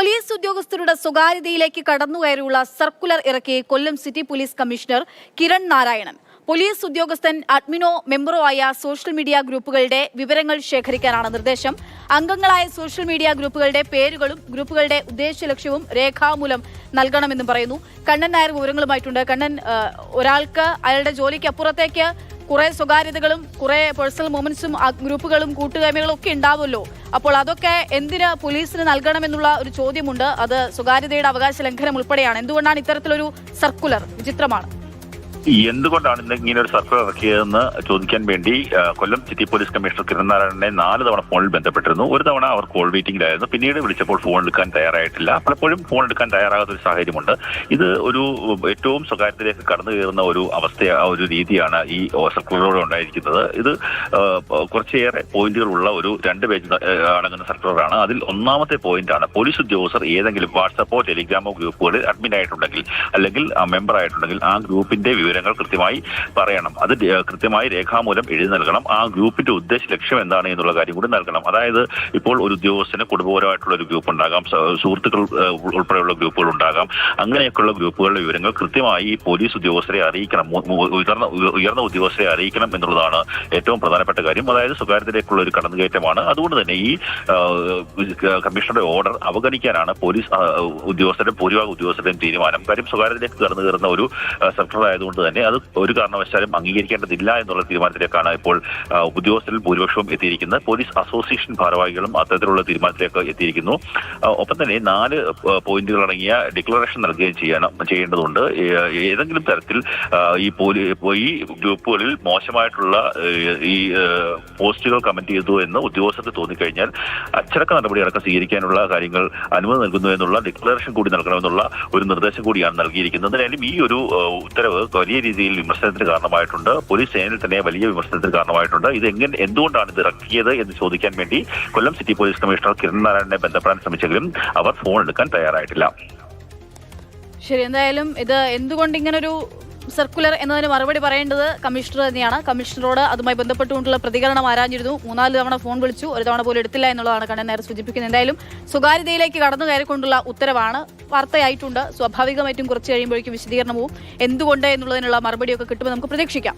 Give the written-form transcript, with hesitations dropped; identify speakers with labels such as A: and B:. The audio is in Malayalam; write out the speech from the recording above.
A: പോലീസ് ഉദ്യോഗസ്ഥരുടെ സ്വകാര്യതയിലേക്ക് കടന്നുകയറിയുള്ള സർക്കുലർ ഇറക്കി Kollam city police commissioner Kiran Narayanan. Police ഉദ്യോഗസ്ഥൻ അഡ്മിനോ മെമ്പറോ ആയ സോഷ്യൽ മീഡിയ ഗ്രൂപ്പുകളുടെ വിവരങ്ങൾ ശേഖരിക്കാനാണ് നിർദ്ദേശം. അംഗങ്ങളായ സോഷ്യൽ മീഡിയ ഗ്രൂപ്പുകളുടെ പേരുകളും ഗ്രൂപ്പുകളുടെ ഉദ്ദേശ ലക്ഷ്യവും രേഖാമൂലം നൽകണമെന്നും പറയുന്നു. കണ്ണൻ നായർ വിവരങ്ങളുമായിട്ടുണ്ട്. കണ്ണൻ, ഒരാൾക്ക് അയാളുടെ ജോലിക്ക് അപ്പുറത്തേക്ക് കുറെ സ്വകാര്യതകളും കുറെ പേഴ്സണൽ മൊമെന്റ്സും ഗ്രൂപ്പുകളും കൂട്ടുകായ്മകളും ഒക്കെ ഉണ്ടാവുമല്ലോ. അപ്പോൾ അതൊക്കെ എന്തിന് പോലീസിന് നൽകണമെന്നുള്ള ഒരു ചോദ്യമുണ്ട്. അത് സ്വകാര്യതയുടെ അവകാശ ലംഘനം ഉൾപ്പെടെയാണ്. എന്തുകൊണ്ടാണ് ഇത്തരത്തിലൊരു സർക്കുലർ? വിചിത്രമാണ്.
B: എന്തുകൊണ്ടാണ് ഇങ്ങനെ ഒരു സർക്കുലർ ഇറക്കിയതെന്ന് ചോദിക്കാൻ വേണ്ടി കൊല്ലം സിറ്റി പോലീസ് കമ്മീഷണർ കിരൺ നാരായണനെ 4 തവണ ഫോണിൽ ബന്ധപ്പെട്ടിരുന്നു. ഒരു തവണ അവർ കോൾ വെയിറ്റിംഗിലായിരുന്നു. പിന്നീട് വിളിച്ചപ്പോൾ ഫോൺ എടുക്കാൻ തയ്യാറായിട്ടില്ല. പലപ്പോഴും ഫോൺ എടുക്കാൻ തയ്യാറാകാത്ത ഒരു സാഹചര്യമുണ്ട്. ഇത് ഒരു ഏറ്റവും സ്വകാര്യത്തിലേക്ക് കടന്നു കയറുന്ന ഒരു ഒരു രീതിയാണ് ഈ സർക്കുലറിലൂടെ ഉണ്ടായിരിക്കുന്നത്. ഇത് കുറച്ചേറെ പോയിന്റുകളുള്ള ഒരു 2 പേജ് അടങ്ങുന്ന സർക്കുലറാണ്. അതിൽ ഒന്നാമത്തെ പോയിന്റാണ് പോലീസ് ഉദ്യോഗസ്ഥർ ഏതെങ്കിലും വാട്സപ്പോ ടെലിഗ്രാമോ ഗ്രൂപ്പുകളിൽ അഡ്മിൻ ആയിട്ടുണ്ടെങ്കിൽ അല്ലെങ്കിൽ മെമ്പർ ആയിട്ടുണ്ടെങ്കിൽ ആ ഗ്രൂപ്പിന്റെ വിവരങ്ങൾ കൃത്യമായി പറയണം. അത് കൃത്യമായി രേഖാമൂലം എഴുതി നൽകണം. ആ ഗ്രൂപ്പിന്റെ ഉദ്ദേശ ലക്ഷ്യം എന്താണ് എന്നുള്ള കാര്യം കൂടി നൽകണം. അതായത് ഇപ്പോൾ ഒരു ഉദ്യോഗസ്ഥന് കുടുംബപരമായിട്ടുള്ള ഒരു ഗ്രൂപ്പ് ഉണ്ടാകാം, സുഹൃത്തുക്കൾ ഉൾപ്പെടെയുള്ള ഗ്രൂപ്പുകൾ ഉണ്ടാകാം. അങ്ങനെയൊക്കെയുള്ള ഗ്രൂപ്പുകളുടെ വിവരങ്ങൾ കൃത്യമായി പോലീസ് ഉദ്യോഗസ്ഥരെ അറിയിക്കണം, ഉയർന്ന ഉദ്യോഗസ്ഥരെ അറിയിക്കണം എന്നുള്ളതാണ് ഏറ്റവും പ്രധാനപ്പെട്ട കാര്യം. അതായത് സ്വകാര്യതയിലേക്കുള്ള ഒരു കടന്നുകയറ്റമാണ്. അതുകൊണ്ട് തന്നെ ഈ കമ്മീഷണറുടെ ഓർഡർ അവഗണിക്കാനാണ് പോലീസ് ഉദ്യോഗസ്ഥരുടെയും ഭൂരിഭാഗം ഉദ്യോഗസ്ഥരുടെയും തീരുമാനം. കാര്യം സ്വകാര്യതയിലേക്ക് കടന്നു കയറുന്ന ഒരു സർക്കുലർ ആയതുകൊണ്ട് തന്നെ അത് ഒരു കാരണവശാലും അംഗീകരിക്കേണ്ടതില്ല എന്നുള്ള തീരുമാനത്തിലേക്കാണ് ഇപ്പോൾ ഉദ്യോഗസ്ഥരിൽ ഭൂരിപക്ഷവും എത്തിയിരിക്കുന്നത്. പോലീസ് അസോസിയേഷൻ ഭാരവാഹികളും അത്തരത്തിലുള്ള തീരുമാനത്തിലേക്ക് എത്തിയിരിക്കുന്നു. ഒപ്പം തന്നെ 4 പോയിന്റുകൾ അടങ്ങിയ ഡിക്ലറേഷൻ നൽകുകയും ചെയ്യേണ്ടതുണ്ട്. ഏതെങ്കിലും തരത്തിൽ ഈ ഗ്രൂപ്പുകളിൽ മോശമായിട്ടുള്ള ഈ പോസ്റ്റുകൾ കമന്റ് ചെയ്തു എന്ന് ഉദ്യോഗസ്ഥർക്ക് തോന്നിക്കഴിഞ്ഞാൽ അച്ചടക്ക നടപടിയടക്കം സ്വീകരിക്കാനുള്ള കാര്യങ്ങൾ അനുമതി നൽകുന്നു എന്നുള്ള ഡിക്ലറേഷൻ കൂടി നൽകണമെന്നുള്ള ഒരു നിർദ്ദേശം കൂടിയാണ് നൽകിയിരിക്കുന്നത്. എന്തായാലും ഈ ഒരു ഉത്തരവ് വലിയ രീതിയിൽ വിമർശനത്തിന് കാരണമായിട്ടുണ്ട്. പോലീസ് സേനയിൽ തന്നെ വലിയ വിമർശനത്തിന് കാരണമായിട്ടുണ്ട്. ഇത് എന്തുകൊണ്ടാണ് ഇത് ഇറക്കിയത് എന്ന് ചോദിക്കാൻ വേണ്ടി കൊല്ലം സിറ്റി പോലീസ് കമ്മീഷണർ കിരൺ നാരായണനെ ബന്ധപ്പെടാൻ ശ്രമിച്ചെങ്കിലും അവർ ഫോൺ എടുക്കാൻ തയ്യാറായിട്ടില്ല.
A: ശരി, എന്തായാലും ഇത് എന്തുകൊണ്ട് ഇങ്ങനൊരു സർക്കുലർ എന്നതിന് മറുപടി പറയേണ്ടത് കമ്മീഷണർ തന്നെയാണ്. കമ്മീഷണറോട് അതുമായി ബന്ധപ്പെട്ടുകൊണ്ടുള്ള പ്രതികരണം ആരാഞ്ഞിരുന്നു. 3-4 തവണ ഫോൺ വിളിച്ചു, ഒരു തവണ പോലും എടുത്തില്ല എന്നുള്ളതാണ് കണ്ണൻ നേരെ സൂചിപ്പിക്കുന്നത്. എന്തായാലും സ്വകാര്യതയിലേക്ക് കടന്നു കയറിക്കൊണ്ടുള്ള ഉത്തരവാണ്, വാർത്തയായിട്ടുണ്ട്. സ്വാഭാവികമായിട്ടും കുറച്ച് കഴിയുമ്പോഴേക്കും വിശദീകരണവും എന്തുകൊണ്ട് എന്നുള്ളതിനുള്ള മറുപടിയൊക്കെ കിട്ടുമ്പോൾ നമുക്ക് പ്രതീക്ഷിക്കാം.